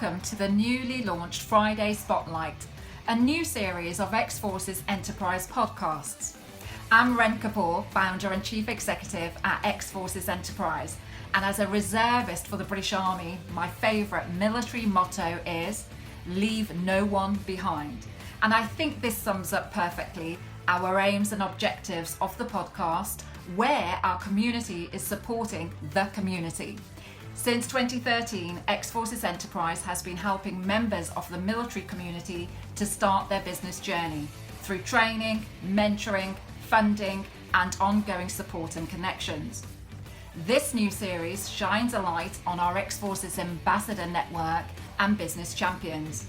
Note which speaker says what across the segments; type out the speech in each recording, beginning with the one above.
Speaker 1: welcome to the newly launched Friday Spotlight, a new series of XForces Enterprise podcasts. I'm Ren Kapur, founder and chief executive at XForces Enterprise, and as a reservist for the British Army, my favourite military motto is leave no one behind. And I think this sums up perfectly our aims and objectives of the podcast, where our community is supporting the community. Since 2013, XForces Enterprise has been helping members of the military community to start their business journey through training, mentoring, funding, and ongoing support and connections. This new series shines a light on our XForces Ambassador network and business champions.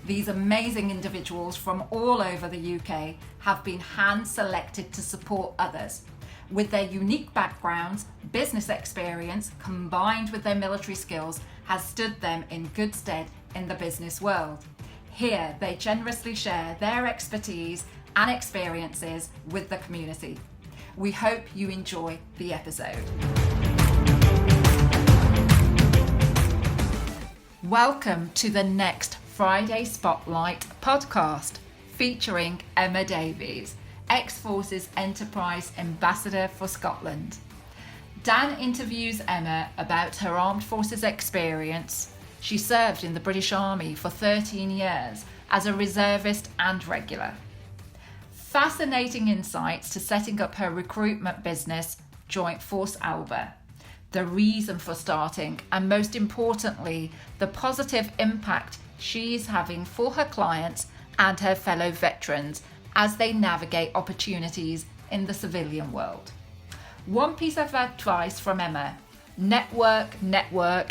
Speaker 1: These amazing individuals from all over the UK have been hand-selected to support others. With their unique backgrounds, business experience combined with their military skills has stood them in good stead in the business world. Here, they generously share their expertise and experiences with the community. We hope you enjoy the episode. Welcome to the next Friday Spotlight podcast featuring Emma Davies, XForces Enterprise Ambassador for Scotland. Dan interviews Emma about her armed forces experience. She served in the British Army for 13 years as a reservist and regular. Fascinating insights to setting up her recruitment business, Joint Force Alba. The reason for starting, and most importantly, the positive impact she is having for her clients and her fellow veterans as they navigate opportunities in the civilian world. One piece of advice from Emma: network,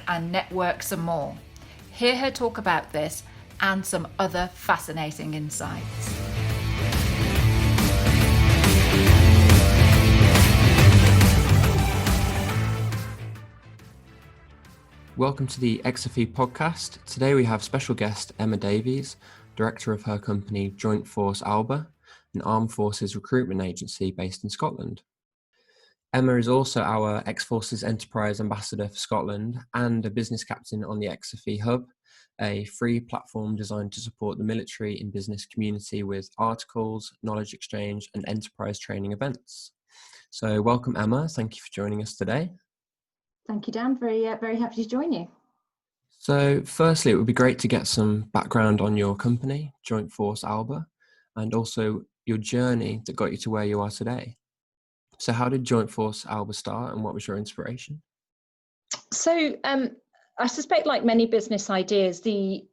Speaker 1: and network some more. Hear her talk about this and some other fascinating insights.
Speaker 2: Welcome to the XFE podcast. Today we have special guest Emma Davies, director of her company Joint Force Alba, an armed forces recruitment agency based in Scotland. Emma is also our XForces Enterprise Ambassador for Scotland and a business captain on the XFE Hub, a free platform designed to support the military and business community with articles, knowledge exchange and enterprise training events. So welcome Emma, thank you for joining us today.
Speaker 3: Thank you, Dan. Very happy to join you.
Speaker 2: So firstly, it would be great to get some background on your company, Joint Force Alba, and also your journey that got you to where you are today. So how did Joint Force Alba start and what was your inspiration?
Speaker 3: So I suspect, like many business ideas, the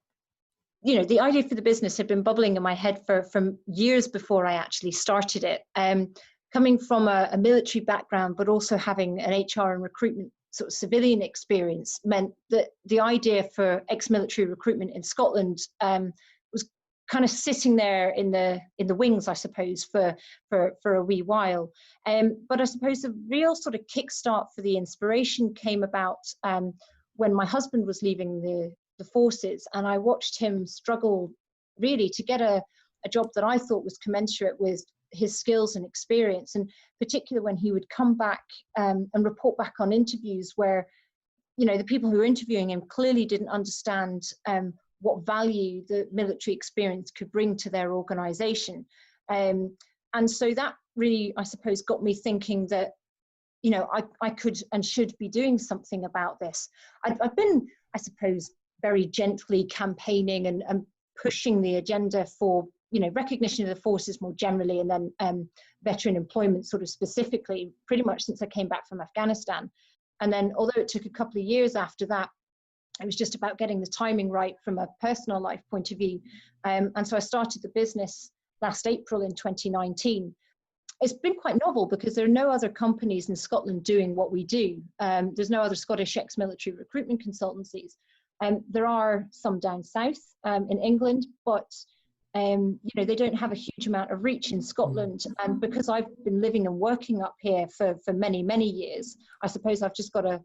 Speaker 3: idea for the business had been bubbling in my head from years before I actually started it. Coming from a military background, but also having an HR and recruitment sort of civilian experience meant that the idea for ex-military recruitment in Scotland was kind of sitting there in the wings, I suppose, for a wee while. But I suppose the real sort of kickstart for the inspiration came about when my husband was leaving the forces, and I watched him struggle really to get a job that I thought was commensurate with his skills and experience, and particularly when he would come back and report back on interviews where, the people who were interviewing him clearly didn't understand what value the military experience could bring to their organization. And so that really, I suppose, got me thinking that, I could and should be doing something about this. I've been, I suppose, very gently campaigning and pushing the agenda for recognition of the forces more generally, and then veteran employment sort of specifically, pretty much since I came back from Afghanistan. And then, although it took a couple of years after that, it was just about getting the timing right from a personal life point of view. And so I started the business last April in 2019. It's been quite novel because there are no other companies in Scotland doing what we do. There's no other Scottish ex-military recruitment consultancies. There are some down south in England, but they don't have a huge amount of reach in Scotland. And because I've been living and working up here for many, many years, I suppose I've just got a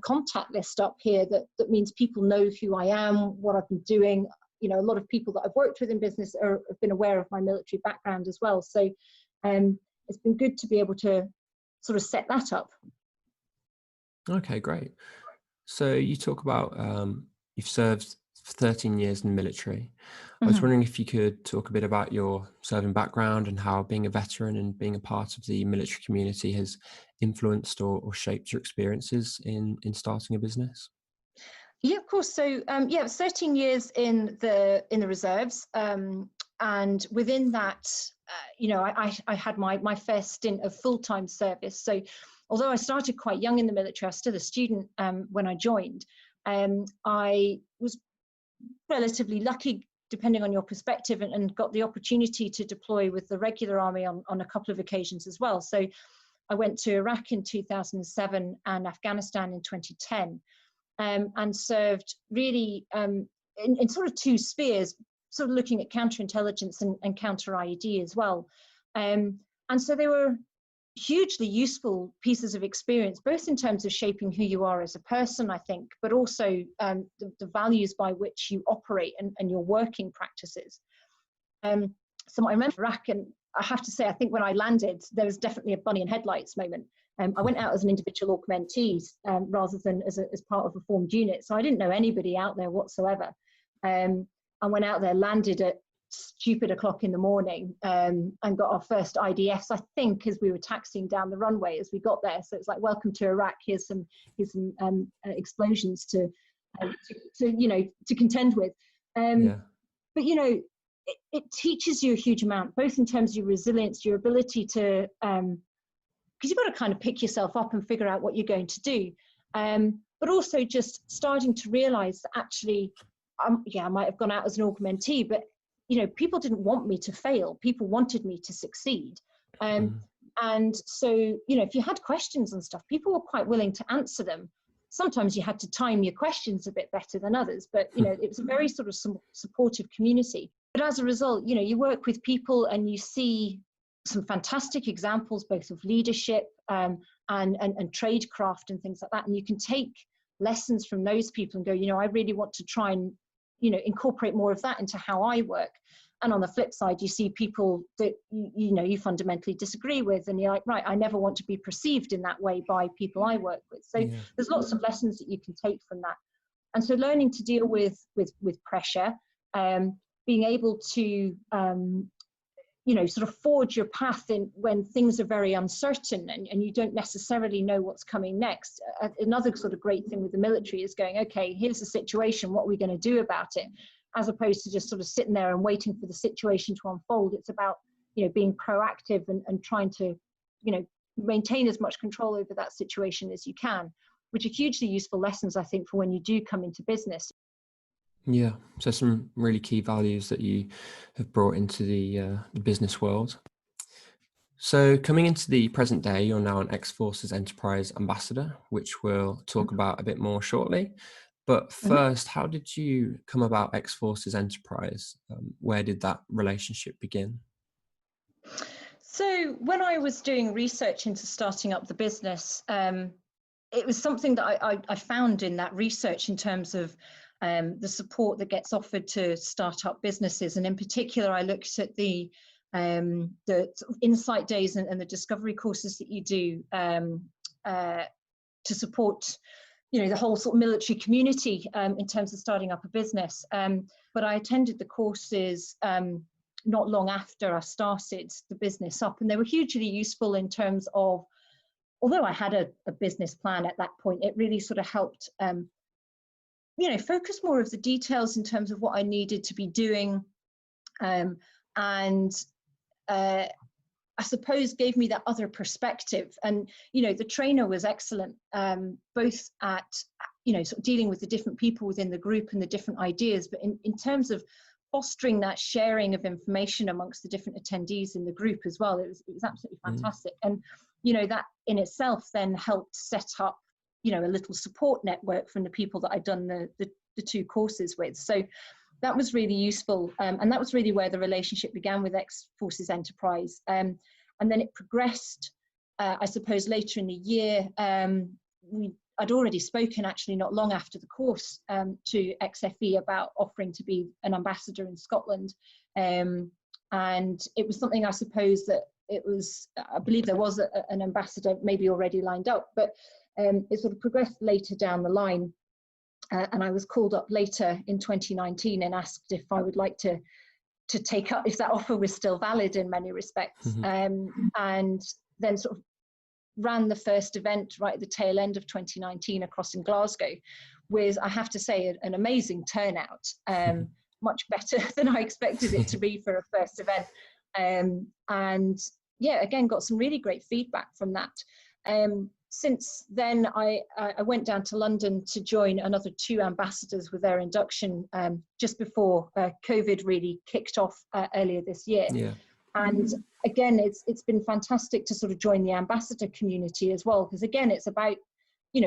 Speaker 3: contact list up here that means people know who I am, what I've been doing. A lot of people that I've worked with in business have been aware of my military background as well. So it's been good to be able to sort of set that up.
Speaker 2: Okay, great. So you talk about you've served for 13 years in the military. I was wondering if you could talk a bit about your serving background and how being a veteran and being a part of the military community has influenced or shaped your experiences in starting a business.
Speaker 3: Yeah, of course. So yeah, it was 13 years in the reserves, and within that, I had my first stint of full-time service. So although I started quite young in the military, I was still a student when I joined. I was relatively lucky, depending on your perspective, and got the opportunity to deploy with the regular army on a couple of occasions as well. So I went to Iraq in 2007 and Afghanistan in 2010. And served really in sort of two spheres, sort of looking at counterintelligence and counter IED as well. And so they were hugely useful pieces of experience, both in terms of shaping who you are as a person, I think, but also the values by which you operate and your working practices. So I remember Iraq, and I have to say, I think when I landed, there was definitely a bunny in headlights moment. I went out as an individual augmentee rather than as part of a formed unit. So I didn't know anybody out there whatsoever. I went out there, landed at stupid o'clock in the morning, and got our first IDFs, I think, as we were taxiing down the runway as we got there. So it's like, welcome to Iraq. Here's some explosions to contend with. But it teaches you a huge amount, both in terms of your resilience, your ability to because you've got to kind of pick yourself up and figure out what you're going to do. But also just starting to realize that actually, I might have gone out as an augmentee, but, people didn't want me to fail. People wanted me to succeed. And so, if you had questions and stuff, people were quite willing to answer them. Sometimes you had to time your questions a bit better than others, but, it was a very sort of supportive community. But as a result, you work with people and you see some fantastic examples, both of leadership and tradecraft and things like that. And you can take lessons from those people and go, I really want to try and, incorporate more of that into how I work. And on the flip side, you see people that, you fundamentally disagree with, and you're like, right, I never want to be perceived in that way by people I work with. So there's lots of lessons that you can take from that. And so learning to deal with pressure, being able to, sort of forge your path in when things are very uncertain and you don't necessarily know what's coming next. Another sort of great thing with the military is going, okay, here's the situation, what are we going to do about it? As opposed to just sort of sitting there and waiting for the situation to unfold. It's about, being proactive and trying to, maintain as much control over that situation as you can, which are hugely useful lessons, I think, for when you do come into business.
Speaker 2: Yeah, so some really key values that you have brought into the business world. So coming into the present day, you're now an XForces Enterprise Ambassador, which we'll talk about a bit more shortly. But first, how did you come about XForces Enterprise? Where did that relationship begin?
Speaker 3: So when I was doing research into starting up the business, it was something that I found in that research in terms of the support that gets offered to start-up businesses. And in particular, I looked at the sort of insight days and the discovery courses that you do to support, the whole sort of military community in terms of starting up a business. But I attended the courses not long after I started the business up, and they were hugely useful in terms of, although I had a business plan at that point, it really sort of helped focus more of the details in terms of what I needed to be doing, and I suppose gave me that other perspective. And the trainer was excellent, both at sort of dealing with the different people within the group and the different ideas, but in terms of fostering that sharing of information amongst the different attendees in the group as well. It was absolutely fantastic. And that in itself then helped set up a little support network from the people that I'd done the two courses with. So that was really useful. And that was really where the relationship began with XForces Enterprise. And then it progressed, I suppose, later in the year. I'd already spoken, actually, not long after the course to XFE about offering to be an ambassador in Scotland. And it was something, I suppose, that I believe there was an ambassador maybe already lined up, but it sort of progressed later down the line. and I was called up later in 2019 and asked if I would like to take up, if that offer was still valid in many respects. And then sort of ran the first event right at the tail end of 2019 across in Glasgow with, I have to say, an amazing turnout, much better than I expected it to be for a first event. And yeah, again, got some really great feedback from that. Since then, I went down to London to join another 2 ambassadors with their induction just before COVID really kicked off earlier this year.
Speaker 2: Yeah.
Speaker 3: And again, it's been fantastic to sort of join the ambassador community as well, because again, it's about,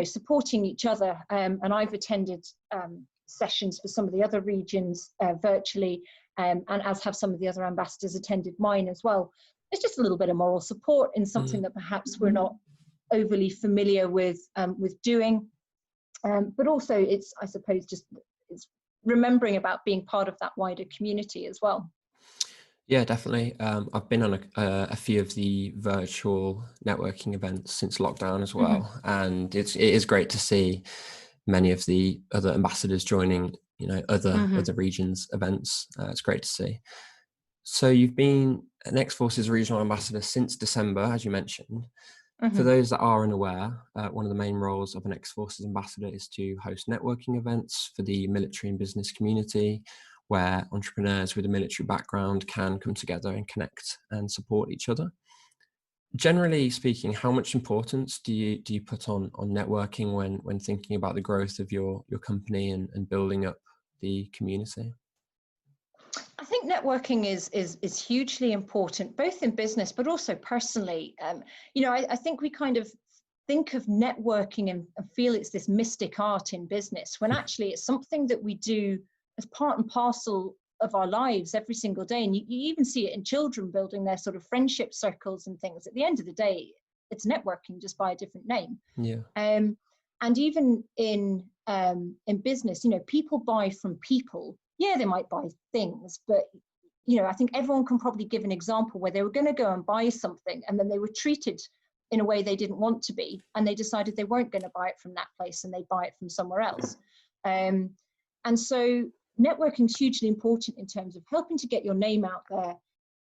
Speaker 3: supporting each other. And I've attended sessions for some of the other regions virtually, and as have some of the other ambassadors attended mine as well. It's just a little bit of moral support in something that perhaps we're not overly familiar with doing, but also it's, I suppose, it's remembering about being part of that wider community as well.
Speaker 2: Yeah, definitely. I've been on a few of the virtual networking events since lockdown as well, and it is great to see many of the other ambassadors joining, other regions events. It's great to see. So you've been an XForces regional ambassador since December, as you mentioned. For those that are unaware, one of the main roles of an XForces ambassador is to host networking events for the military and business community, where entrepreneurs with a military background can come together and connect and support each other. Generally speaking, how much importance do you put on networking when thinking about the growth of your company and building up the community?
Speaker 3: I think networking is hugely important, both in business but also personally. I think we kind of think of networking and feel it's this mystic art in business, when actually it's something that we do as part and parcel of our lives every single day. And you even see it in children building their sort of friendship circles and things. At the end of the day, it's networking, just by a different name.
Speaker 2: Yeah.
Speaker 3: And even in business, people buy from people. Yeah, they might buy things, but I think everyone can probably give an example where they were going to go and buy something and then they were treated in a way they didn't want to be, and they decided they weren't going to buy it from that place and they buy it from somewhere else. And so networking is hugely important in terms of helping to get your name out there,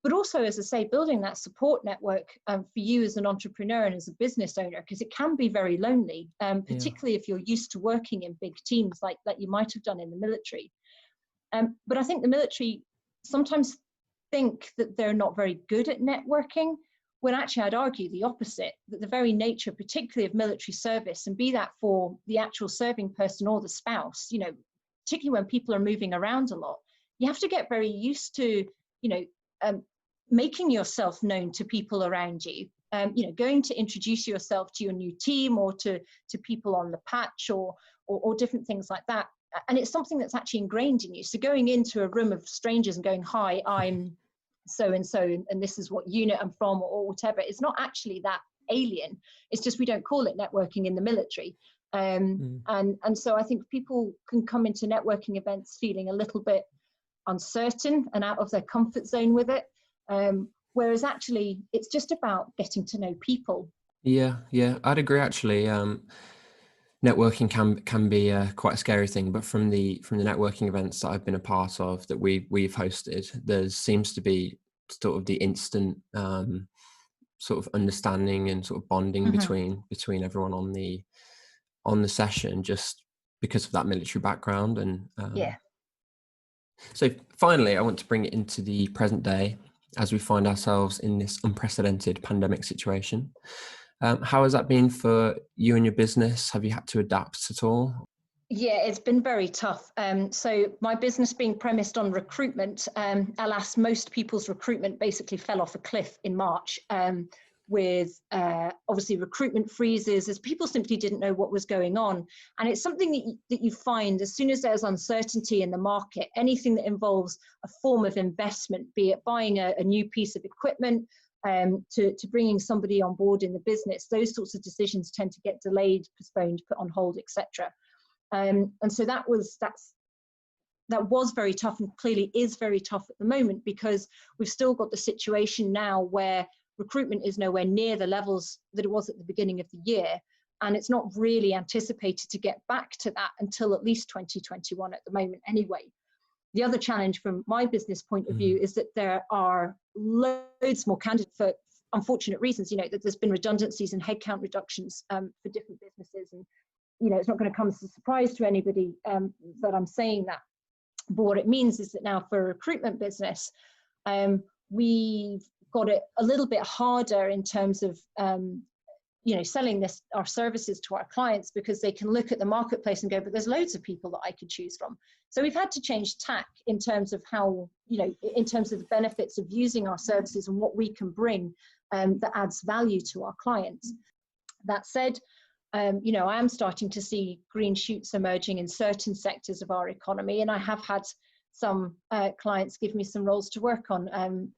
Speaker 3: but also, as I say, building that support network for you as an entrepreneur and as a business owner, because it can be very lonely, particularly if you're used to working in big teams like you might have done in the military. But I think the military sometimes think that they're not very good at networking, when actually I'd argue the opposite, that the very nature, particularly of military service, and be that for the actual serving person or the spouse, particularly when people are moving around a lot, you have to get very used to, making yourself known to people around you, going to introduce yourself to your new team or to people on the patch or different things like that. And it's something that's actually ingrained in you. So going into a room of strangers and going, hi, I'm so-and-so, and this is what unit I'm from or whatever, it's not actually that alien. It's just we don't call it networking in the military. And so I think people can come into networking events feeling a little bit uncertain and out of their comfort zone with it. Whereas actually it's just about getting to know people. Yeah,
Speaker 2: I'd agree actually. Networking can be quite a scary thing, but from the networking events that I've been a part of that we've hosted, there seems to be sort of the instant sort of understanding and sort of bonding between everyone on the session, just because of that military background. And so finally, I want to bring it into the present day as we find ourselves in this unprecedented pandemic situation. How has that been for you and your business? Have you had to adapt at all?
Speaker 3: Yeah, it's been very tough. So my business being premised on recruitment, alas, most people's recruitment basically fell off a cliff in March, with obviously recruitment freezes, as people simply didn't know what was going on. And it's something that you find as soon as there's uncertainty in the market, anything that involves a form of investment, be it buying a new piece of equipment, to bringing somebody on board in the business, those sorts of decisions tend to get delayed, postponed, put on hold, etc. And so that was very tough, and clearly is very tough at the moment, because we've still got the situation now where recruitment is nowhere near the levels that it was at the beginning of the year. And it's not really anticipated to get back to that until at least 2021 at the moment anyway. The other challenge from my business point of view is that there are loads more candidates for unfortunate reasons, that there's been redundancies and headcount reductions for different businesses. And, it's not going to come as a surprise to anybody that I'm saying that. But what it means is that now for a recruitment business, we've got it a little bit harder in terms of, selling our services to our clients, because they can look at the marketplace and go, but there's loads of people that I could choose from. So we've had to change tack in terms of how, in terms of the benefits of using our services and what we can bring that adds value to our clients. That said, I am starting to see green shoots emerging in certain sectors of our economy, and I have had some clients give me some roles to work on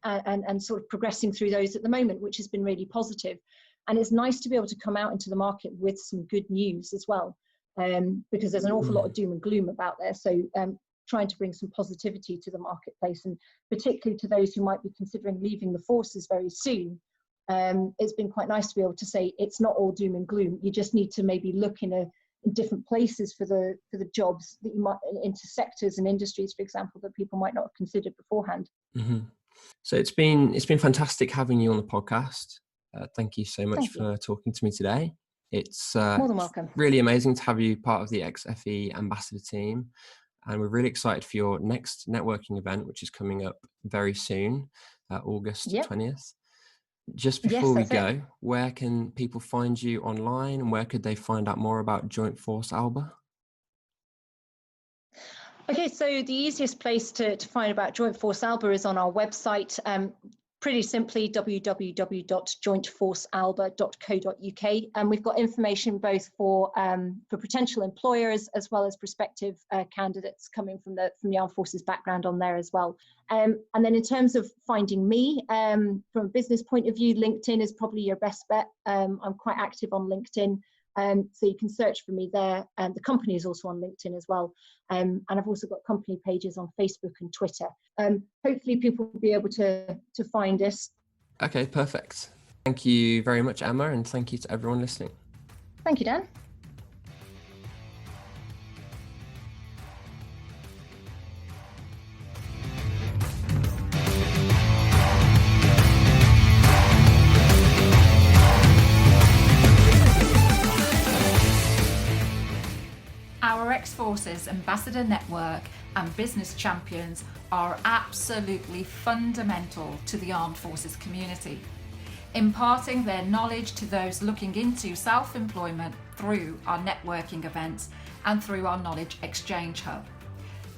Speaker 3: and sort of progressing through those at the moment, which has been really positive. And it's nice to be able to come out into the market with some good news as well, because there's an awful lot of doom and gloom about there. So trying to bring some positivity to the marketplace, and particularly to those who might be considering leaving the forces very soon. It's been quite nice to be able to say it's not all doom and gloom. You just need to maybe look in different places for the jobs that you might, into sectors and industries, for example, that people might not have considered beforehand.
Speaker 2: Mm-hmm. So it's been fantastic having you on the podcast. Thank you so much for talking to me today. It's
Speaker 3: more than welcome.
Speaker 2: Really amazing to have you part of the XFE Ambassador team, and we're really excited for your next networking event, which is coming up very soon, August 20th. Just before we go, where can people find you online, and where could they find out more about Joint Force Alba?
Speaker 3: Okay, so the easiest place to find about Joint Force Alba is on our website. Pretty simply, www.jointforcealba.co.uk, and we've got information both for potential employers as well as prospective candidates coming from the armed forces background on there as well. And then in terms of finding me, from a business point of view, LinkedIn is probably your best bet. I'm quite active on LinkedIn. So you can search for me there. And the company is also on LinkedIn as well. And I've also got company pages on Facebook and Twitter. Hopefully people will be able to find us.
Speaker 2: Okay, perfect. Thank you very much, Emma, and thank you to everyone listening.
Speaker 3: Thank you, Dan.
Speaker 1: Our XForces Ambassador Network and business champions are absolutely fundamental to the armed forces community, imparting their knowledge to those looking into self-employment through our networking events and through our knowledge exchange hub.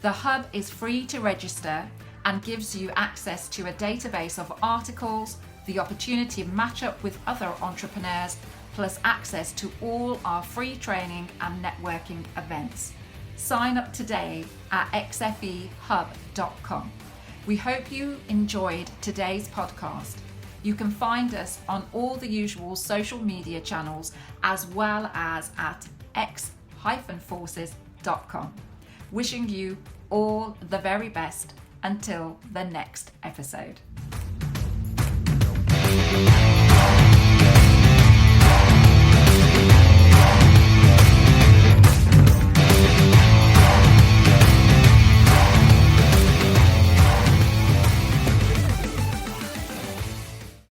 Speaker 1: The hub is free to register and gives you access to a database of articles, the opportunity to match up with other entrepreneurs, plus access to all our free training and networking events. Sign up today at xfehub.com. We hope you enjoyed today's podcast. You can find us on all the usual social media channels, as well as at x-forces.com. Wishing you all the very best until the next episode.